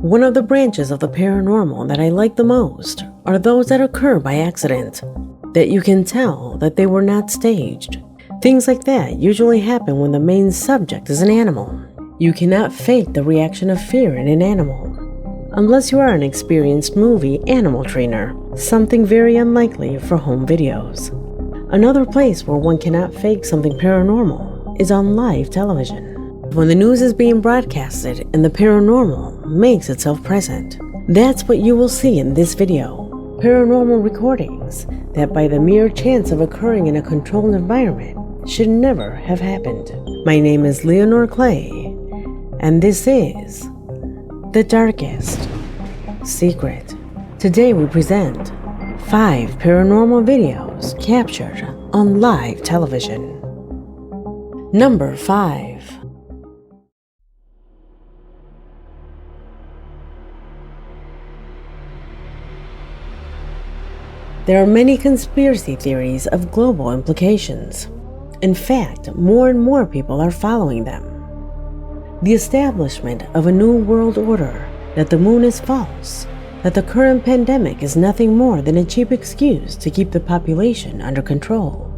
One of the branches of the paranormal that I like the most are those that occur by accident, that you can tell that they were not staged. Things like that usually happen when the main subject is an animal. You cannot fake the reaction of fear in an animal, unless you are an experienced movie animal trainer, something very unlikely for home videos. Another place where one cannot fake something paranormal is on live television. When the news is being broadcasted and the paranormal makes itself present. That's what you will see in this video. Paranormal recordings that by the mere chance of occurring in a controlled environment should never have happened. My name is Leonore Clay, and this is The Darkest Secret. Today we present 5 paranormal videos captured on live television. Number 5. There are many conspiracy theories of global implications. In fact, more and more people are following them. The establishment of a new world order, that the moon is false, that the current pandemic is nothing more than a cheap excuse to keep the population under control.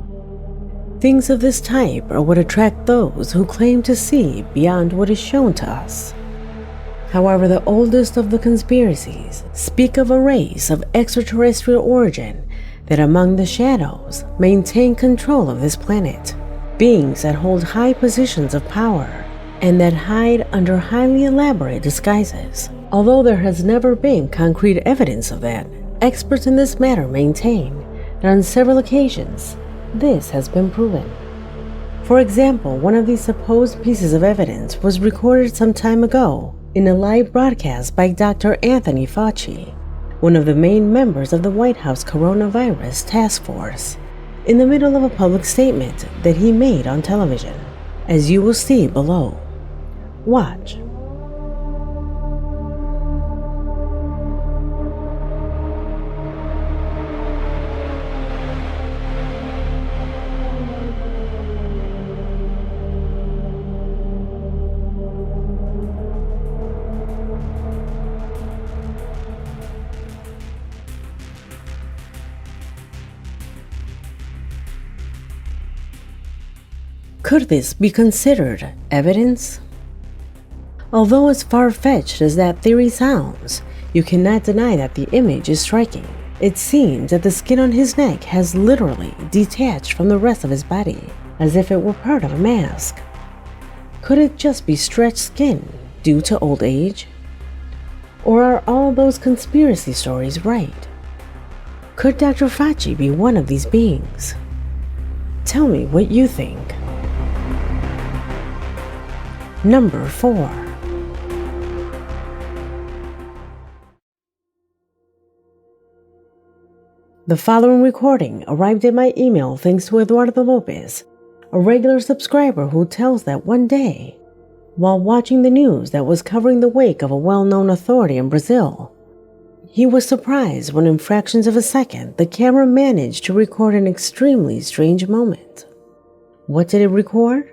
Things of this type are what attract those who claim to see beyond what is shown to us. However, the oldest of the conspiracies speak of a race of extraterrestrial origin that among the shadows maintain control of this planet, beings that hold high positions of power and that hide under highly elaborate disguises. Although there has never been concrete evidence of that, experts in this matter maintain that on several occasions this has been proven. For example, one of these supposed pieces of evidence was recorded some time ago in a live broadcast by Dr. Anthony Fauci, one of the main members of the White House Coronavirus Task Force, in the middle of a public statement that he made on television, as you will see below. Watch. Could this be considered evidence? Although as far-fetched as that theory sounds, you cannot deny that the image is striking. It seems that the skin on his neck has literally detached from the rest of his body, as if it were part of a mask. Could it just be stretched skin due to old age? Or are all those conspiracy stories right? Could Dr. Fauci be one of these beings? Tell me what you think. Number 4. The following recording arrived at my email thanks to Eduardo Lopez, a regular subscriber who tells that one day, while watching the news that was covering the wake of a well-known authority in Brazil, he was surprised when in fractions of a second the camera managed to record an extremely strange moment. What did it record?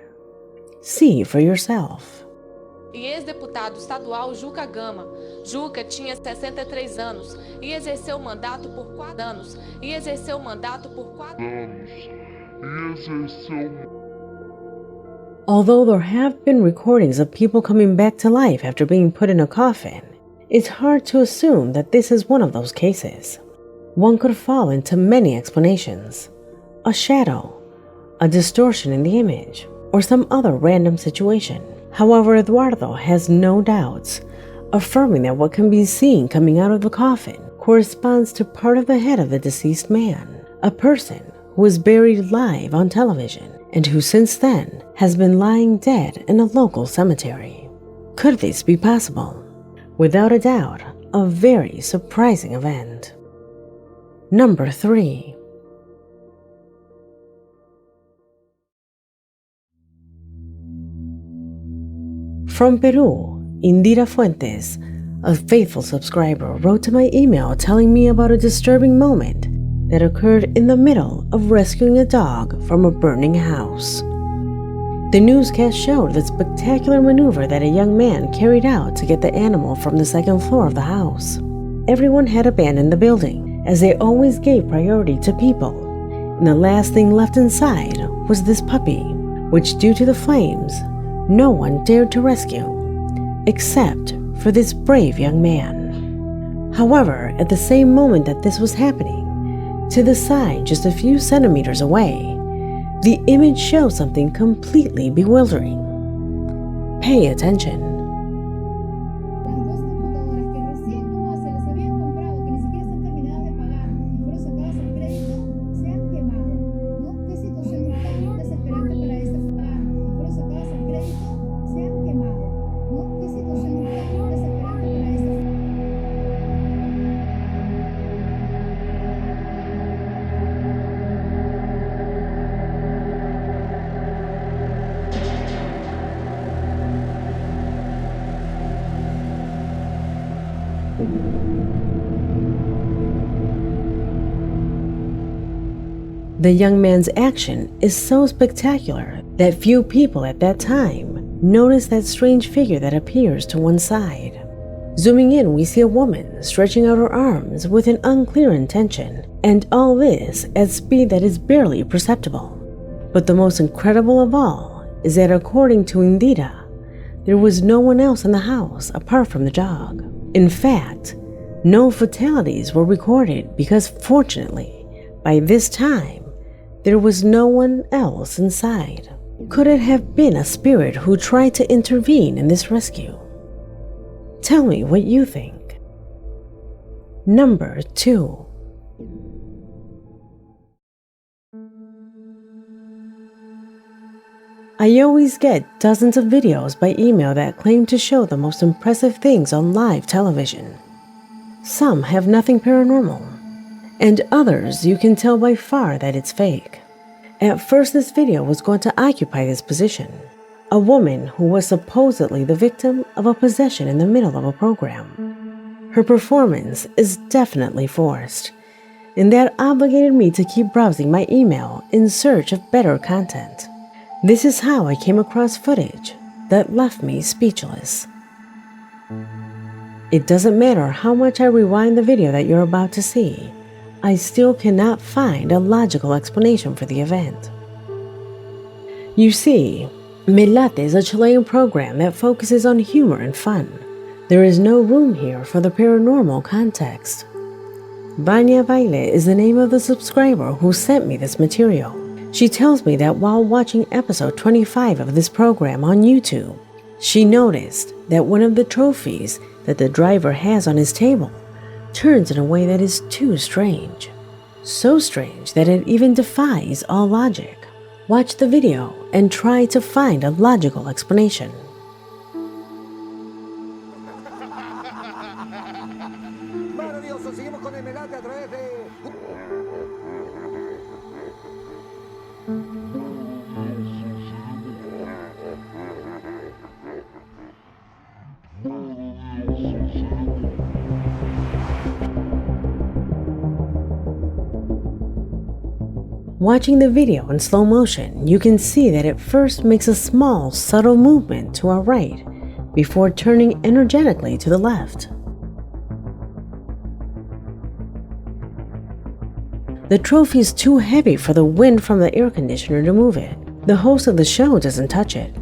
See for yourself. E ex-deputado estadual Juca Gama. Juca tinha 63 anos e exerceu mandato por 4 anos. Although there have been recordings of people coming back to life after being put in a coffin, it's hard to assume that this is one of those cases. One could fall into many explanations. A shadow, a distortion in the image, or some other random situation. However, Eduardo has no doubts, affirming that what can be seen coming out of the coffin corresponds to part of the head of the deceased man, a person who was buried live on television and who since then has been lying dead in a local cemetery. Could this be possible? Without a doubt, a very surprising event. Number 3. From Peru, Indira Fuentes, a faithful subscriber, wrote to my email telling me about a disturbing moment that occurred in the middle of rescuing a dog from a burning house. The newscast showed the spectacular maneuver that a young man carried out to get the animal from the second floor of the house. Everyone had abandoned the building, as they always gave priority to people, and the last thing left inside was this puppy, which due to the flames, no one dared to rescue, except for this brave young man. However, at the same moment that this was happening, to the side just a few centimeters away, the image shows something completely bewildering. Pay attention. The young man's action is so spectacular that few people at that time notice that strange figure that appears to one side. Zooming in, we see a woman stretching out her arms with an unclear intention, and all this at speed that is barely perceptible. But the most incredible of all is that according to Indira, there was no one else in the house apart from the dog. In fact, no fatalities were recorded because fortunately, by this time, there was no one else inside. Could it have been a spirit who tried to intervene in this rescue? Tell me what you think. Number 2. I always get dozens of videos by email that claim to show the most impressive things on live television. Some have nothing paranormal, and others you can tell by far that it's fake. At first, this video was going to occupy this position. A woman who was supposedly the victim of a possession in the middle of a program. Her performance is definitely forced, and that obligated me to keep browsing my email in search of better content. This is how I came across footage that left me speechless. It doesn't matter how much I rewind the video that you're about to see, I still cannot find a logical explanation for the event. You see, Me Late is a Chilean program that focuses on humor and fun. There is no room here for the paranormal context. Vanya Baile is the name of the subscriber who sent me this material. She tells me that while watching episode 25 of this program on YouTube, she noticed that one of the trophies that the driver has on his table turns in a way that is too strange. So strange that it even defies all logic. Watch the video and try to find a logical explanation. Watching the video in slow motion, you can see that it first makes a small, subtle movement to our right before turning energetically to the left. The trophy is too heavy for the wind from the air conditioner to move it. The host of the show doesn't touch it,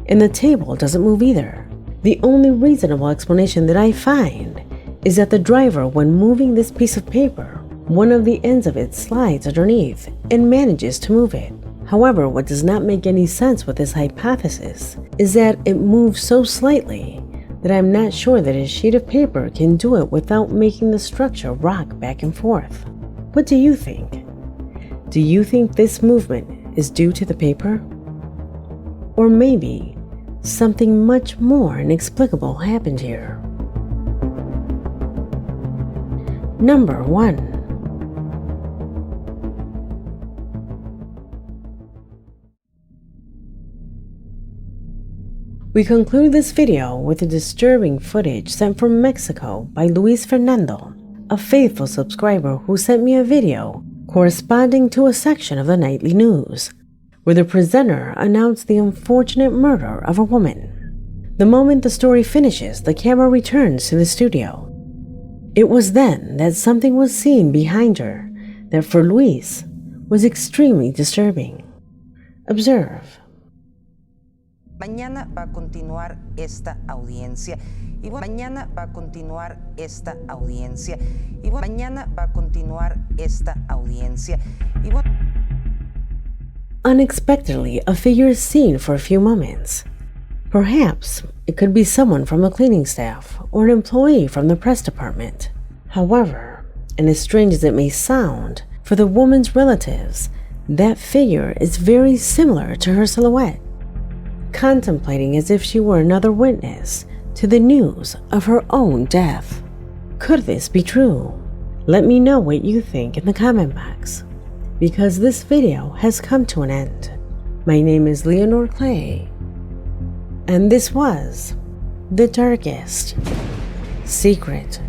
and the table doesn't move either. The only reasonable explanation that I find is that the driver, when moving this piece of paper, one of the ends of it slides underneath and manages to move it. However, what does not make any sense with this hypothesis is that it moves so slightly that I'm not sure that a sheet of paper can do it without making the structure rock back and forth. What do you think? Do you think this movement is due to the paper? Or maybe something much more inexplicable happened here? Number 1. We conclude this video with the disturbing footage sent from Mexico by Luis Fernando, a faithful subscriber who sent me a video corresponding to a section of the nightly news, where the presenter announced the unfortunate murder of a woman. The moment the story finishes, the camera returns to the studio. It was then that something was seen behind her that for Luis was extremely disturbing. Observe. Mañana va a continuar esta audiencia. Y mañana va a continuar esta audiencia. Y mañana va a continuar esta audiencia. Y Unexpectedly, a figure is seen for a few moments. Perhaps it could be someone from the cleaning staff or an employee from the press department. However, and as strange as it may sound, for the woman's relatives, that figure is very similar to her silhouette, contemplating as if she were another witness to the news of her own death. Could this be true? Let me know what you think in the comment box, because this video has come to an end. My name is Leonor Clay, and this was the darkest secret